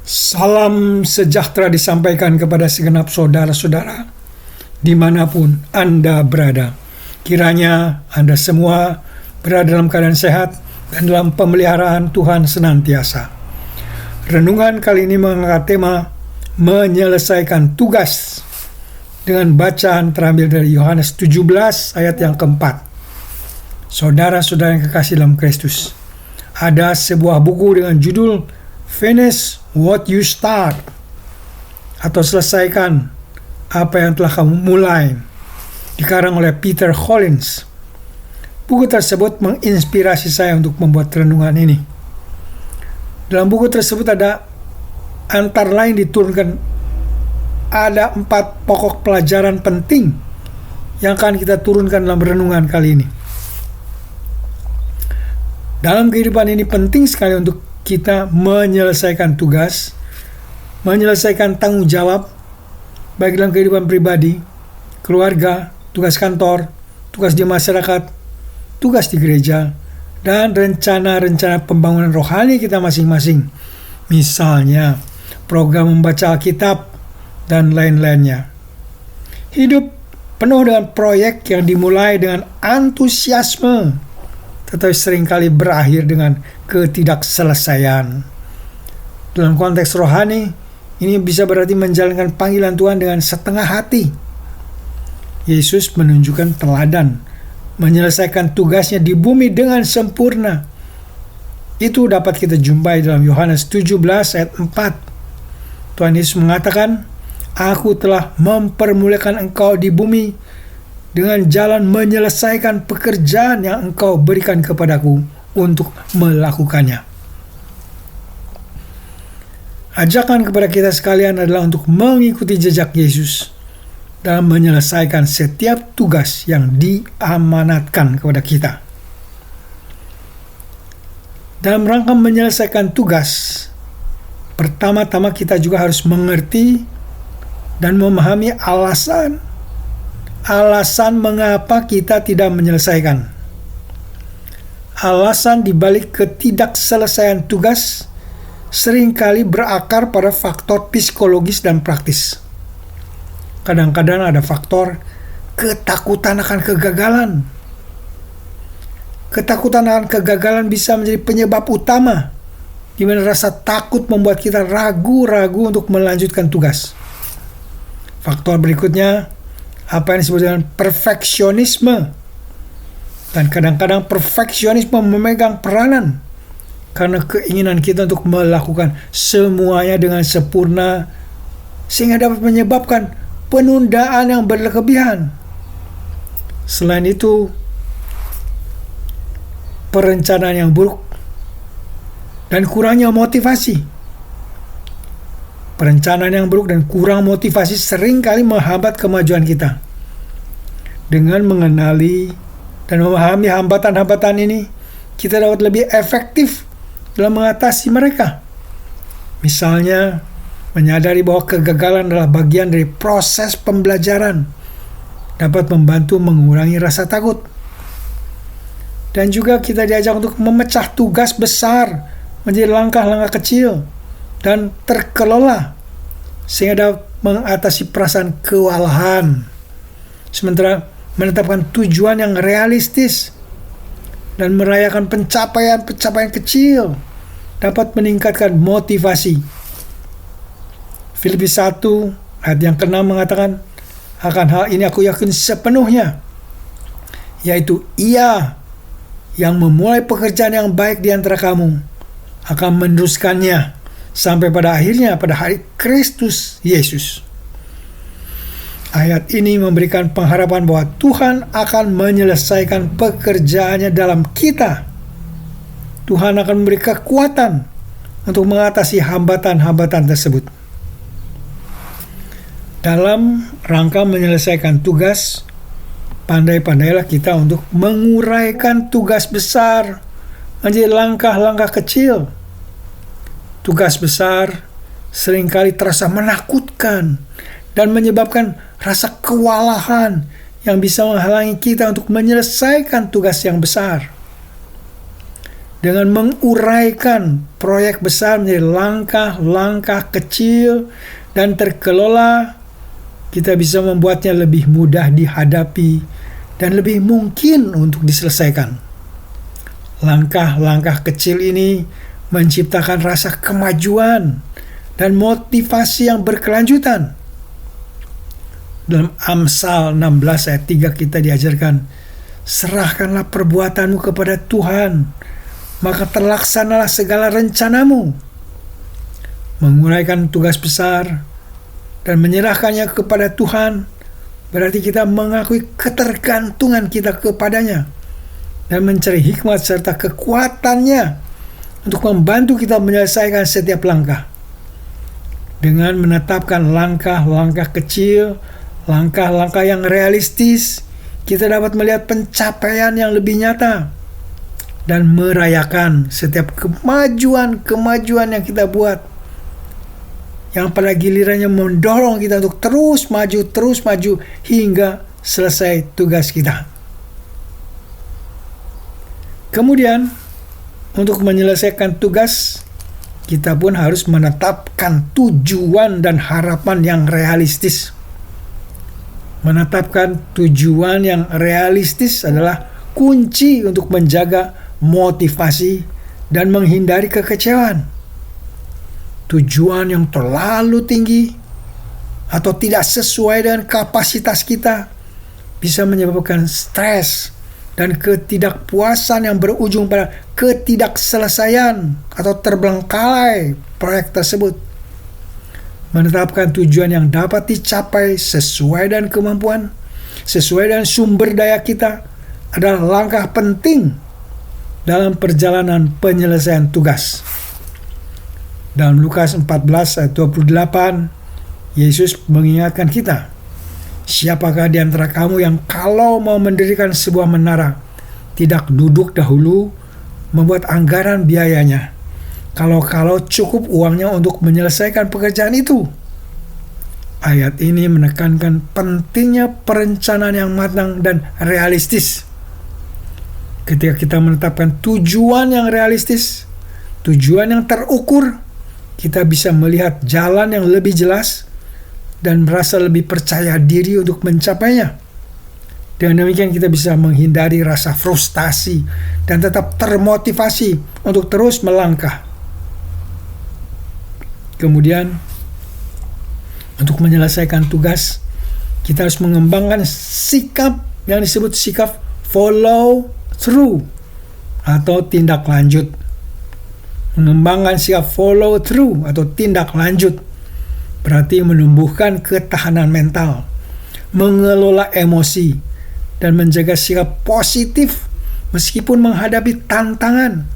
Salam sejahtera disampaikan kepada segenap saudara-saudara dimanapun Anda berada. Kiranya Anda semua berada dalam keadaan sehat dan dalam pemeliharaan Tuhan senantiasa. Renungan kali ini mengangkat tema menyelesaikan tugas dengan bacaan terambil dari Yohanes 17 ayat yang keempat. Saudara-saudara yang kekasih dalam Kristus, ada sebuah buku dengan judul Finish What You Start, atau selesaikan apa yang telah kamu mulai, dikarang oleh Peter Collins. Buku tersebut menginspirasi saya untuk membuat renungan ini. Dalam buku tersebut ada antara lain diturunkan ada 4 pokok pelajaran penting yang akan kita turunkan dalam renungan kali ini. Dalam kehidupan ini penting sekali untuk kita menyelesaikan tugas, menyelesaikan tanggung jawab, baik dalam kehidupan pribadi, keluarga, tugas kantor, tugas di masyarakat, tugas di gereja, dan rencana-rencana pembangunan rohani kita masing-masing. Misalnya, program membaca Alkitab, dan lain-lainnya. Hidup penuh dengan proyek yang dimulai dengan antusiasme, tetapi seringkali berakhir dengan ketidakselesaian. Dalam konteks rohani, ini bisa berarti menjalankan panggilan Tuhan dengan setengah hati. Yesus menunjukkan teladan, menyelesaikan tugasnya di bumi dengan sempurna. Itu dapat kita jumpai dalam Yohanes 17 ayat 4. Tuhan Yesus mengatakan, "Aku telah mempermuliakan engkau di bumi dengan jalan menyelesaikan pekerjaan yang engkau berikan kepadaku untuk melakukannya." Ajakan kepada kita sekalian adalah untuk mengikuti jejak Yesus dalam menyelesaikan setiap tugas yang diamanatkan kepada kita. Dalam rangka menyelesaikan tugas, pertama-tama kita juga harus mengerti dan memahami alasan mengapa kita tidak menyelesaikan. Alasan dibalik ketidakselesaian tugas seringkali berakar pada faktor psikologis dan praktis. Kadang-kadang ada faktor ketakutan akan kegagalan. Ketakutan akan kegagalan bisa menjadi penyebab utama, di mana rasa takut membuat kita ragu-ragu untuk melanjutkan tugas. Faktor berikutnya, apa yang disebut dengan perfeksionisme. Dan kadang-kadang perfeksionisme memegang peranan karena keinginan kita untuk melakukan semuanya dengan sempurna, sehingga dapat menyebabkan penundaan yang berlebihan. Selain itu, perencanaan yang buruk dan kurangnya motivasi. Perencanaan yang buruk dan kurang motivasi seringkali menghambat kemajuan kita. Dengan mengenali dan memahami hambatan-hambatan ini, kita dapat lebih efektif dalam mengatasi mereka. Misalnya, menyadari bahwa kegagalan adalah bagian dari proses pembelajaran dapat membantu mengurangi rasa takut. Dan juga kita diajak untuk memecah tugas besar menjadi langkah-langkah kecil dan terkelola, sehingga dapat mengatasi perasaan kewalahan. Sementara menetapkan tujuan yang realistis dan merayakan pencapaian-pencapaian kecil dapat meningkatkan motivasi. Filipi 1 ayat yang ke-6 mengatakan, "Akan hal ini aku yakin sepenuhnya, yaitu Ia yang memulai pekerjaan yang baik di antara kamu akan meneruskannya sampai pada akhirnya pada hari Kristus Yesus." Ayat ini memberikan pengharapan bahwa Tuhan akan menyelesaikan pekerjaannya dalam kita. Tuhan akan memberi kekuatan untuk mengatasi hambatan-hambatan tersebut. Dalam rangka menyelesaikan tugas, pandai-pandailah kita untuk menguraikan tugas besar menjadi langkah-langkah kecil. Tugas besar seringkali terasa menakutkan dan menyebabkan rasa kewalahan yang bisa menghalangi kita untuk menyelesaikan tugas yang besar. dengan menguraikan proyek besar menjadi langkah-langkah kecil dan terkelola, kita bisa membuatnya lebih mudah dihadapi dan lebih mungkin untuk diselesaikan. Langkah-langkah kecil ini menciptakan rasa kemajuan dan motivasi yang berkelanjutan. Dalam Amsal 16 ayat 3 kita diajarkan, serahkanlah perbuatanmu kepada Tuhan, maka terlaksanalah segala rencanamu. Menguraikan tugas besar dan menyerahkannya kepada Tuhan berarti kita mengakui ketergantungan kita kepadanya dan mencari hikmat serta kekuatannya untuk membantu kita menyelesaikan setiap langkah. Dengan menetapkan langkah-langkah kecil, langkah-langkah yang realistis, kita dapat melihat pencapaian yang lebih nyata dan merayakan setiap kemajuan yang kita buat, yang pada gilirannya mendorong kita untuk terus maju hingga selesai tugas kita. Kemudian, untuk menyelesaikan tugas, kita pun harus menetapkan tujuan dan harapan yang realistis. Menetapkan tujuan yang realistis adalah kunci untuk menjaga motivasi dan menghindari kekecewaan. Tujuan yang terlalu tinggi atau tidak sesuai dengan kapasitas kita bisa menyebabkan stres dan ketidakpuasan yang berujung pada ketidakselesaian atau terbengkalai proyek tersebut. Menetapkan tujuan yang dapat dicapai sesuai dengan kemampuan, sesuai dengan sumber daya kita adalah langkah penting dalam perjalanan penyelesaian tugas. Dalam Lukas 14 ayat 28, Yesus mengingatkan kita, siapakah di antara kamu yang kalau mau mendirikan sebuah menara, tidak duduk dahulu membuat anggaran biayanya, kalau cukup uangnya untuk menyelesaikan pekerjaan itu. Ayat ini menekankan pentingnya perencanaan yang matang dan realistis. Ketika kita menetapkan tujuan yang realistis, tujuan yang terukur, kita bisa melihat jalan yang lebih jelas dan merasa lebih percaya diri untuk mencapainya. Dengan demikian kita bisa menghindari rasa frustasi dan tetap termotivasi untuk terus melangkah. Kemudian, untuk menyelesaikan tugas, kita harus mengembangkan sikap yang disebut sikap follow through atau tindak lanjut. Mengembangkan sikap follow through atau tindak lanjut berarti menumbuhkan ketahanan mental, mengelola emosi, dan menjaga sikap positif meskipun menghadapi tantangan.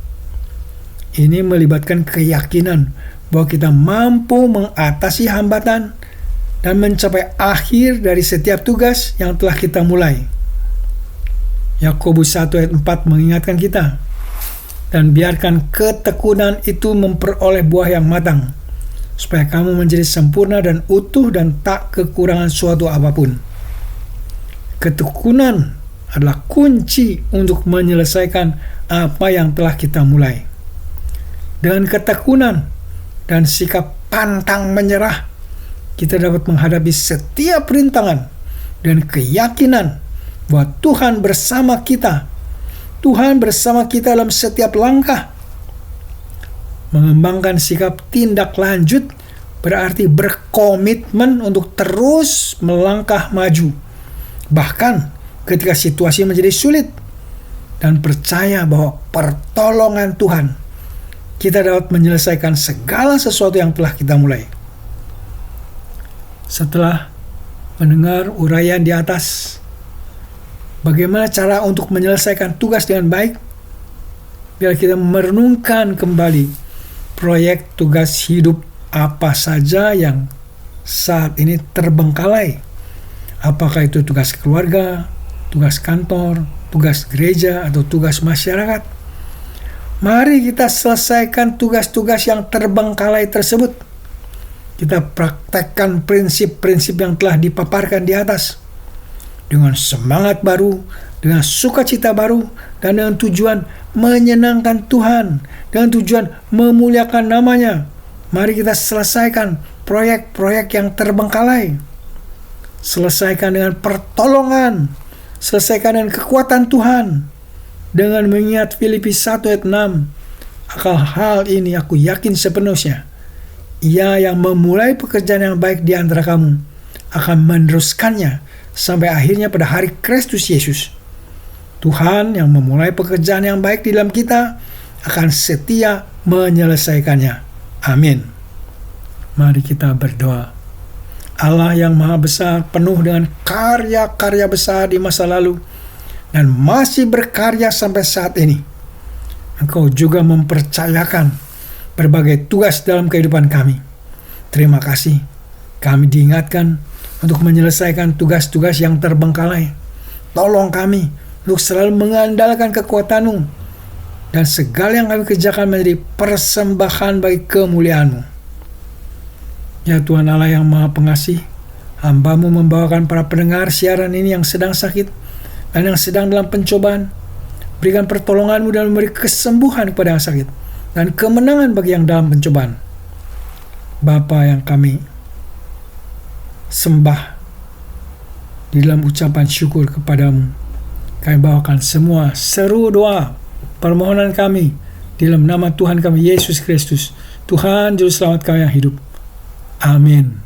Ini melibatkan keyakinan bahwa kita mampu mengatasi hambatan dan mencapai akhir dari setiap tugas yang telah kita mulai. Yakobus 1 ayat 4 mengingatkan kita, dan biarkan ketekunan itu memperoleh buah yang matang, supaya kamu menjadi sempurna dan utuh dan tak kekurangan suatu apapun. Ketekunan adalah kunci untuk menyelesaikan apa yang telah kita mulai. Dengan ketekunan dan sikap pantang menyerah, kita dapat menghadapi setiap rintangan dan keyakinan bahwa Tuhan bersama kita. Tuhan bersama kita dalam setiap langkah. Mengembangkan sikap tindak lanjut berarti berkomitmen untuk terus melangkah maju, bahkan ketika situasi menjadi sulit, dan percaya bahwa pertolongan Tuhan kita dapat menyelesaikan segala sesuatu yang telah kita mulai. Setelah mendengar uraian di atas, bagaimana cara untuk menyelesaikan tugas dengan baik? Biar kita merenungkan kembali proyek tugas hidup apa saja yang saat ini terbengkalai. Apakah itu tugas keluarga, tugas kantor, tugas gereja, atau tugas masyarakat? Mari kita selesaikan tugas-tugas yang terbengkalai tersebut. Kita praktekkan prinsip-prinsip yang telah dipaparkan di atas dengan semangat baru dengan sukacita baru, dan dengan tujuan menyenangkan Tuhan, dengan tujuan memuliakan namanya. Mari kita selesaikan proyek-proyek yang terbengkalai. Selesaikan dengan pertolongan, selesaikan dengan kekuatan Tuhan, dengan mengingat Filipi 1 ayat 6. Akan hal ini aku yakin sepenuhnya, Ia yang memulai pekerjaan yang baik di antara kamu akan meneruskannya sampai akhirnya pada hari Kristus Yesus. Tuhan yang memulai pekerjaan yang baik di dalam kita akan setia menyelesaikannya. Amin. Mari kita berdoa. Allah yang maha besar, penuh dengan karya-karya besar di masa lalu dan masih berkarya sampai saat ini. Engkau juga mempercayakan berbagai tugas dalam kehidupan kami. Terima kasih, kami diingatkan untuk menyelesaikan tugas-tugas yang terbengkalai. Tolong kami untuk selalu mengandalkan kekuatan-Mu, dan segala yang kami kerjakan menjadi persembahan bagi kemuliaan-Mu. Ya Tuhan Allah yang maha pengasih, hamba-Mu membawakan para pendengar siaran ini yang sedang sakit dan yang sedang dalam pencobaan. Berikan pertolongan-Mu dan memberi kesembuhan kepada yang sakit dan kemenangan bagi yang dalam pencobaan. Bapa yang kami sembah di dalam ucapan syukur kepadamu, kami bawakan semua seru doa permohonan kami di dalam nama Tuhan kami Yesus Kristus, Tuhan Juru Selamat kami yang hidup. Amin.